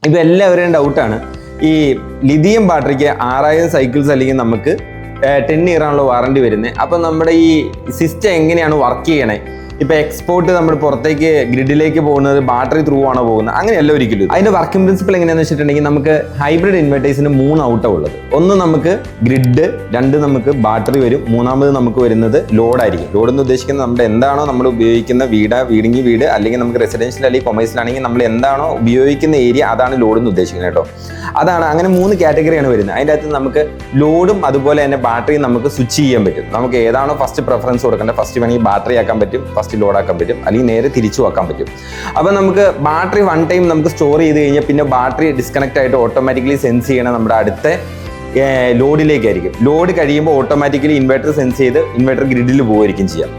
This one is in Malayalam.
ഇപ്പോൾ എല്ലാവരുടെയും ഡൗട്ടാണ്, ഈ ലിഥിയം ബാറ്ററിക്ക് 6000 സൈക്കിൾസ് അല്ലെങ്കിൽ നമുക്ക് 10 ഇയറാണല്ലോ വാറണ്ടി വരുന്നത്. അപ്പം നമ്മുടെ ഈ സിസ്റ്റം എങ്ങനെയാണ് വർക്ക് ചെയ്യണേ? ഇപ്പോൾ എക്സ്പോർട്ട് നമ്മൾ പുറത്തേക്ക് ഗ്രിഡിലേക്ക് പോകുന്നത് ബാറ്ററി ത്രൂ ആണോ പോകുന്നത്? അങ്ങനെയല്ല ഒരിക്കലും. അതിൻ്റെ വർക്കിംഗ് പ്രിൻസിപ്പിൾ എങ്ങനെയാണെന്ന് വെച്ചിട്ടുണ്ടെങ്കിൽ നമുക്ക് ഹൈബ്രിഡ് ഇൻവെർട്ടേഴ്സിന് 3 ഔട്ടാണ് ഉള്ളത്. ഒന്ന് നമുക്ക് ഗ്രിഡ്, 2 നമുക്ക് ബാറ്ററി വരും, 3ാമത് നമുക്ക് വരുന്നത് ലോഡായിരിക്കും. ലോഡ് എന്ന് ഉദ്ദേശിക്കുന്നത് നമ്മുടെ എന്താണോ നമ്മൾ ഉപയോഗിക്കുന്ന വീട് അല്ലെങ്കിൽ നമുക്ക് റെസിഡൻഷ്യൽ അല്ലെങ്കിൽ കൊമേഴ്സിലാണെങ്കിൽ നമ്മൾ എന്താണോ ഉപയോഗിക്കുന്ന ഏരിയ അതാണ് ലോഡ് എന്ന് ഉദ്ദേശിക്കുന്നത് കേട്ടോ. അതാണ് അങ്ങനെ 3 കാറ്റഗറിയാണ് വരുന്നത്. അതിൻ്റെ അകത്ത് നമുക്ക് ലോഡും അതുപോലെ തന്നെ ബാറ്ററിയും നമുക്ക് സ്വിച്ച് ചെയ്യാൻ പറ്റും. നമുക്ക് ഏതാണോ ഫസ്റ്റ് പ്രിഫറൻസ് കൊടുക്കേണ്ടത്, ഫസ്റ്റ് വേണമെങ്കിൽ ബാറ്ററി ആക്കാൻ പറ്റും, ഫസ്റ്റ് ലോഡ് ആക്കാൻ പറ്റും, അല്ലെങ്കിൽ നേരെ തിരിച്ചു ആക്കാൻ പറ്റും. അപ്പോൾ നമുക്ക് ബാറ്ററി 1 ടൈം നമുക്ക് സ്റ്റോർ ചെയ്ത് കഴിഞ്ഞാൽ പിന്നെ ബാറ്ററി ഡിസ്കണക്ട് ആയിട്ട് ഓട്ടോമാറ്റിക്കലി സെൻസ് ചെയ്യണം നമ്മുടെ അടുത്ത ലോഡിലേക്കായിരിക്കും. ലോഡ് കഴിയുമ്പോൾ ഓട്ടോമാറ്റിക്കലി ഇൻവെർട്ടർ സെൻസ് ചെയ്ത് ഇൻവെർട്ടർ ഗ്രിഡിൽ പോവുകയായിരിക്കും ചെയ്യാം.